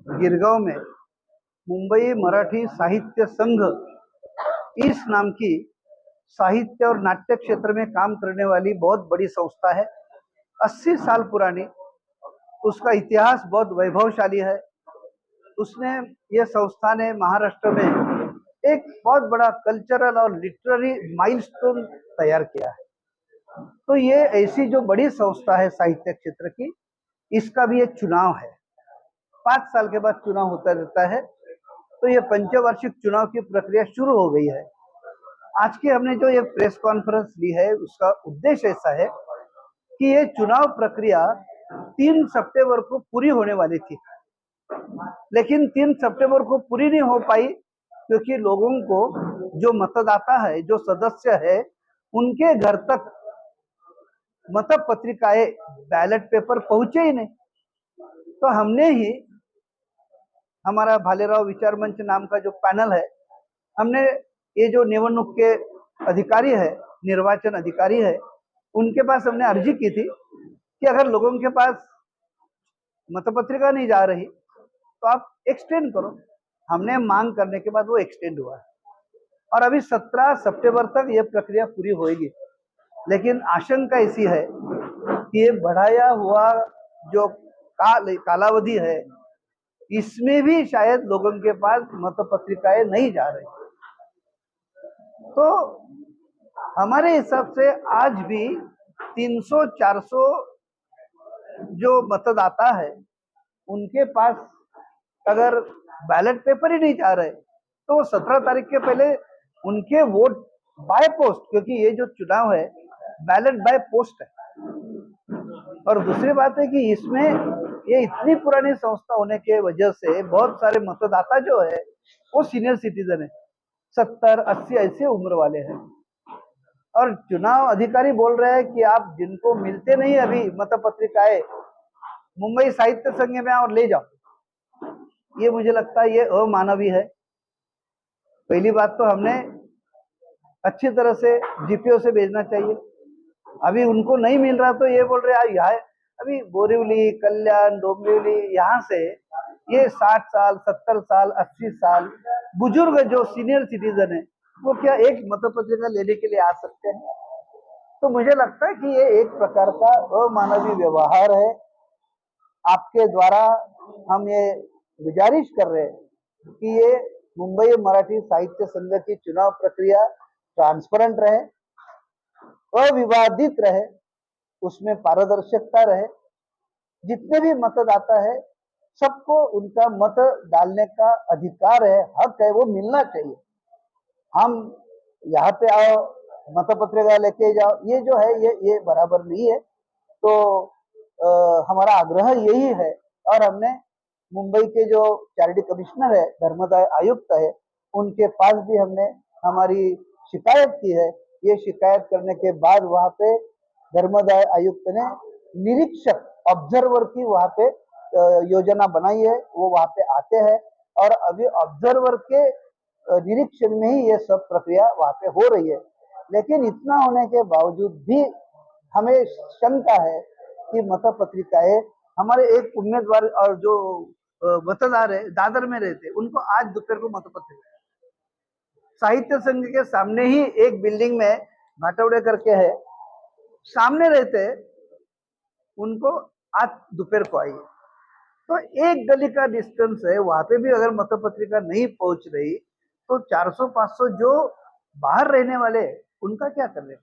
गिरगांव में मुंबई मराठी साहित्य संघ इस नाम की साहित्य और नाट्य क्षेत्र में काम करने वाली बहुत बड़ी संस्था है। 80 साल पुरानी उसका इतिहास बहुत वैभवशाली है। उसने ये संस्था ने महाराष्ट्र में एक बहुत बड़ा कल्चरल और लिटरेरी माइलस्टोन तैयार किया है। तो ये ऐसी जो बड़ी संस्था है साहित्य क्षेत्र की, इसका भी एक चुनाव है। 5 साल के बाद चुनाव होता रहता है। तो ये पंचवार्षिक चुनाव की प्रक्रिया शुरू हो गई है। आज की हमने जो ये प्रेस कॉन्फ्रेंस ली है, उसका उद्देश्य ऐसा है कि ये चुनाव प्रक्रिया 3 सितंबर को पूरी होने वाली थी, लेकिन 3 सितंबर को पूरी नहीं हो पाई क्योंकि लोगों को, जो मतदाता है, जो सदस्य है, उनके घर तक मत पत्रिकाएं, बैलेट पेपर पहुंचे ही नहीं। तो हमने ही, हमारा भालेराव विचार मंच नाम का जो पैनल है, हमने ये जो निवडणूक के अधिकारी है, निर्वाचन अधिकारी है, उनके पास हमने अर्जी की थी कि अगर लोगों के पास मतपत्रिका नहीं जा रही तो आप एक्सटेंड करो। हमने मांग करने के बाद वो एक्सटेंड हुआ है और अभी 17 सितंबर तक ये प्रक्रिया पूरी होगी। लेकिन आशंका ऐसी है कि ये बढ़ाया हुआ जो कालावधि है, इसमें भी शायद लोगों के पास मतपत्रिकाएं नहीं जा रही। तो हमारे हिसाब से आज भी 300-400 जो मतदाता है, उनके पास अगर बैलेट पेपर ही नहीं जा रहे तो वो 17 तारीख के पहले उनके वोट बाय पोस्ट, क्योंकि ये जो चुनाव है बैलेट बाय पोस्ट है। और दूसरी बात है कि इसमें ये इतनी पुरानी संस्था होने के वजह से बहुत सारे मतदाता जो है वो सीनियर सिटीजन है, 70-80 ऐसे उम्र वाले हैं। और चुनाव अधिकारी बोल रहे हैं कि आप जिनको मिलते नहीं अभी मतपत्रिकाएं, मुंबई साहित्य संघ में और ले जाओ। ये मुझे लगता है ये अमानवीय है। पहली बात तो हमने अच्छी तरह से जीपीओ से भेजना चाहिए। अभी उनको नहीं मिल रहा तो ये बोल रहे हैं अभी बोरीवली, कल्याण, डोंबिवली, यहाँ से ये 60 साल, 70 साल, 80 साल बुजुर्ग जो सीनियर सिटीजन है, वो क्या एक मतपत्रिका लेने के लिए आ सकते हैं? तो मुझे लगता है कि ये एक प्रकार का अमानवीय व्यवहार है। आपके द्वारा हम ये गुजारिश कर रहे हैं कि ये मुंबई मराठी साहित्य संघ की चुनाव प्रक्रिया ट्रांसपेरेंट रहे, अविवादित रहे, उसमें पारदर्शिता रहे। जितने भी मतदाता है सबको उनका मत डालने का अधिकार है, हक है, वो मिलना चाहिए। हम यहाँ पे आओ मतपत्रिका लेके जाओ, ये जो है ये बराबर नहीं है। तो हमारा आग्रह यही है। और हमने मुंबई के जो चैरिटी कमिश्नर है, धर्मदाय आयुक्त है, उनके पास भी हमने हमारी शिकायत की है। ये शिकायत करने के बाद वहाँ पे धर्मदाय आयुक्त ने निरीक्षक, ऑब्जर्वर की वहाँ पे योजना बनाई है। वो वहाँ पे आते हैं और अभी ऑब्जर्वर के निरीक्षण में ही ये सब प्रक्रिया वहाँ पे हो रही है। लेकिन इतना होने के बावजूद भी हमें शंका है कि मतपत्रिकाएं, हमारे एक उम्मीदवार और जो मतदार है दादर में रहते, उनको आज दोपहर को मतपत्रिका साहित्य संघ के सामने ही एक बिल्डिंग में भाटवड़े करके है, सामने रहते, उनको आज दोपहर को आई। तो एक गली का डिस्टेंस है, वहां पे भी अगर मतपत्रिका नहीं पहुंच रही तो 400-500 जो बाहर रहने वाले, उनका क्या कर रहे?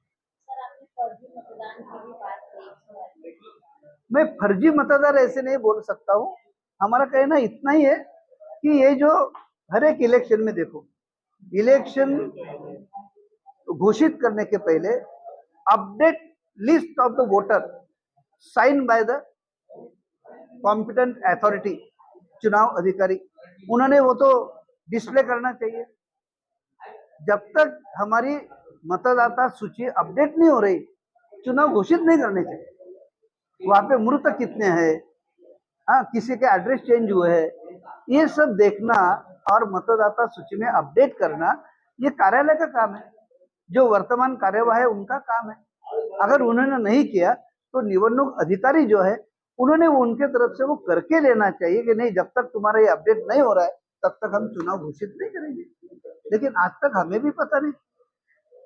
मैं फर्जी मतदार ऐसे नहीं बोल सकता हूँ। हमारा कहना इतना ही है कि ये जो हर एक इलेक्शन में देखो, इलेक्शन घोषित करने के पहले update list of the voter sign by the competent authority, चुनाव अधिकारी, उन्होंने वो तो डिस्प्ले करना चाहिए। जब तक हमारी मतदाता सूची अपडेट नहीं हो रही, चुनाव घोषित नहीं करने चाहिए। वहां पे मृत कितने हैं, हाँ, किसी के एड्रेस चेंज हुए हैं, ये सब देखना और मतदाता सूची में अपडेट करना ये कार्यालय का काम है, जो वर्तमान कार्यवाही है उनका काम है। अगर उन्होंने नहीं किया तो निवडणूक अधिकारी जो है उन्होंने उनके तरफ से वो करके लेना चाहिए कि नहीं, जब तक तुम्हारा ये अपडेट नहीं हो रहा है तब तक हम चुनाव घोषित नहीं करेंगे। लेकिन आज तक हमें भी पता नहीं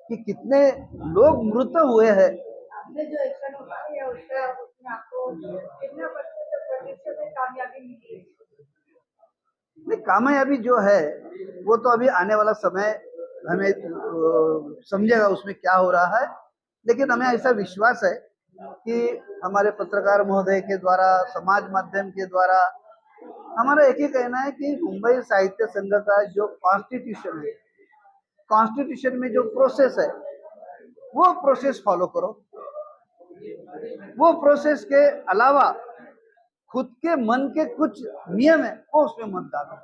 कि कितने लोग मृत हुए हैं। आपने जो एक्शन उठाया उसका उसमें आपको कितना प्रतिशत कामयाबी मिली है? नहीं, कामयाबी जो है वो तो अभी आने वाला समय हमें समझेगा उसमें क्या हो रहा है। लेकिन हमें ऐसा विश्वास है कि हमारे पत्रकार महोदय के द्वारा, समाज माध्यम के द्वारा, हमारा एक ही कहना है कि मुंबई साहित्य संघ का जो कॉन्स्टिट्यूशन है, कॉन्स्टिट्यूशन में जो प्रोसेस है वो प्रोसेस फॉलो करो। वो प्रोसेस के अलावा खुद के मन के कुछ नियम है वो उसमें मत डालो।